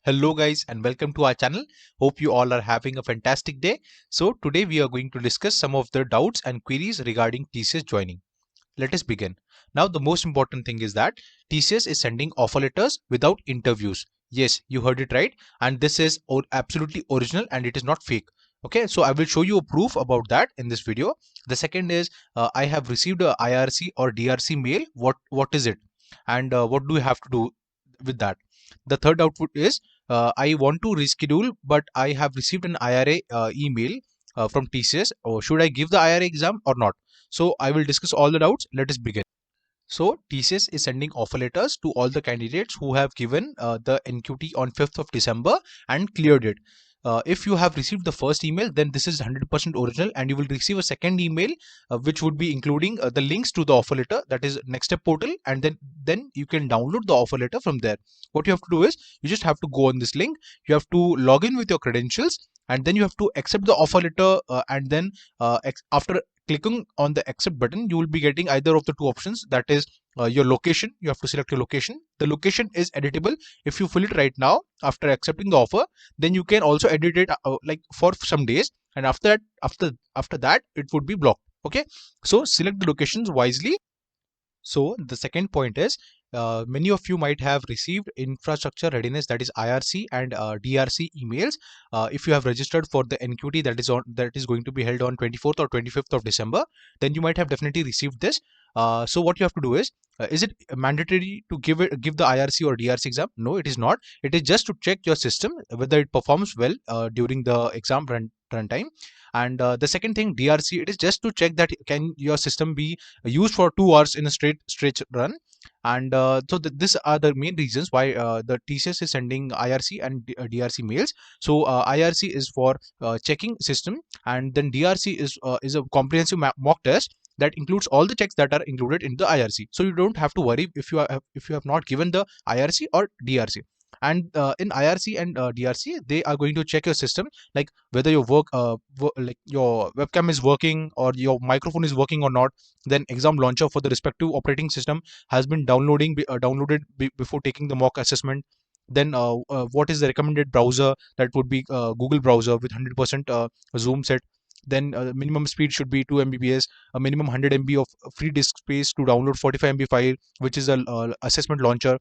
Hello guys and welcome to our channel. Hope you all are having a fantastic day. So today we are going to discuss some of the doubts and queries regarding TCS joining. Let us begin. Now the most important thing is that TCS is sending offer letters without interviews. Yes, you heard it right, and this is absolutely original and it is not fake. Okay, so I will show you a proof about that in this video. The second is I have received a IRC or DRC mail. What is it, and what do you have to do with that? The third output is I want to reschedule, but I have received an IRA email from TCS. Or should I give the IRA exam or not? So I will discuss all the doubts. Let us begin. So TCS is sending offer letters to all the candidates who have given the NQT on 5th of December and cleared it. If you have received the first email, then this is 100% original, and you will receive a second email which would be including the links to the offer letter, that is Next Step portal, and then you can download the offer letter from there. What you have to do is you just have to go on this link, you have to log in with your credentials, and then you have to accept the offer letter, and then after clicking on the accept button, you will be getting either of the two options, that is your location. You have to select your location. The location is editable. If you fill it right now after accepting the offer, then you can also edit it like for some days, and after that it would be blocked. Okay, so select the locations wisely. So the second point is many of you might have received infrastructure readiness, that is IRC and DRC emails. If you have registered for the NQT that is going to be held on 24th or 25th of December, then you might have definitely received this. So what you have to do is it mandatory to give the IRC or DRC exam? No, it is not. It is just to check your system whether it performs well during the exam run time. And the second thing, DRC, it is just to check that can your system be used for 2 hours in a straight stretch run. And these are the main reasons why the TCS is sending IRC and DRC mails. So IRC is for checking system, and then DRC is a comprehensive mock test that includes all the checks that are included in the IRC. So you don't have to worry if you have not given the IRC or DRC. And in IRC and DRC, they are going to check your system, like whether your like your webcam is working or your microphone is working or not. Then exam launcher for the respective operating system has been downloaded before taking the mock assessment. Then what is the recommended browser? That would be Google browser with 100% zoom set. Then minimum speed should be 2 mbps, a minimum 100 MB of free disk space to download 45 MB file, which is a assessment launcher.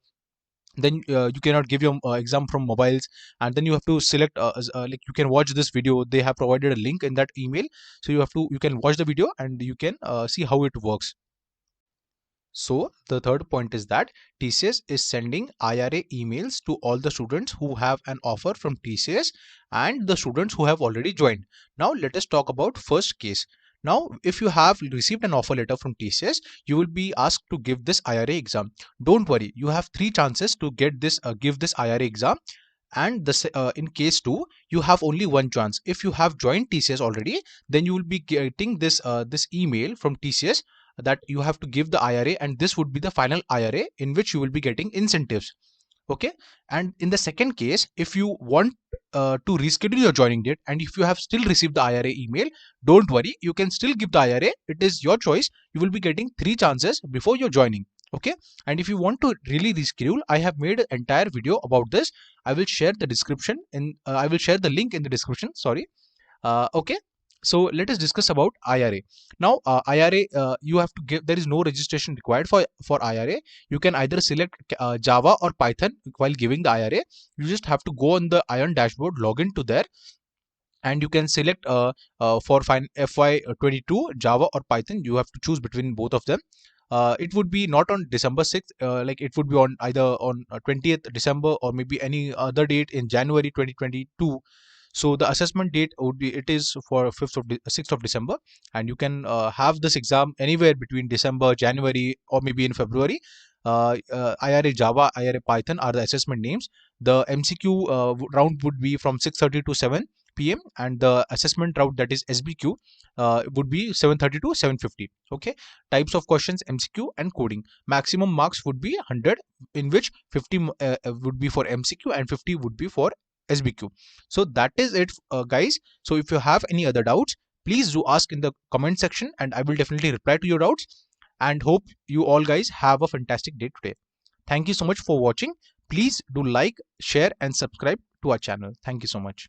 Then you cannot give your exam from mobiles. And then you have to select like you can watch this video. They have provided a link in that email, so you can watch the video and you can see how it works. So the third point is that TCS is sending IRA emails to all the students who have an offer from TCS and the students who have already joined. Now let us talk about first case. Now, if you have received an offer letter from TCS, you will be asked to give this IRA exam. Don't worry, you have three chances to give this IRA exam. And this in case 2, you have only one chance. If you have joined TCS already, then you will be getting this email from TCS that you have to give the IRA, and this would be the final IRA in which you will be getting incentives. Okay, and in the second case, if you want to reschedule your joining date and if you have still received the IRA email, don't worry, you can still give the IRA. It is your choice. You will be getting three chances before your joining. Okay, and if you want to really reschedule, I have made an entire video about this. I will share the description in I will share the link in the description, sorry. Okay, so let us discuss about IRA. Now IRA, you have to give, there is no registration required for IRA. You can either select Java or Python while giving the IRA. You just have to go on the Ion dashboard, log into there, and you can select for FY22 Java or Python. You have to choose between both of them. It would be not on December 6th, like it would be on either on 20th December or maybe any other date in January 2022. So the assessment date would be, it is for 6th of December, and you can have this exam anywhere between December, January, or maybe in February. IRA Java, IRA Python are the assessment names. The MCQ round would be from 6:30 to 7 p.m. and the assessment round, that is SBQ, would be 7:30 to 7:50. Okay, types of questions, MCQ and coding. Maximum marks would be 100, in which 50 would be for MCQ and 50 would be for SBQ. So that is it, guys. So if you have any other doubts, please do ask in the comment section and I will definitely reply to your doubts. And hope you all guys have a fantastic day today. Thank you so much for watching. Please do like, share and subscribe to our channel. Thank you so much.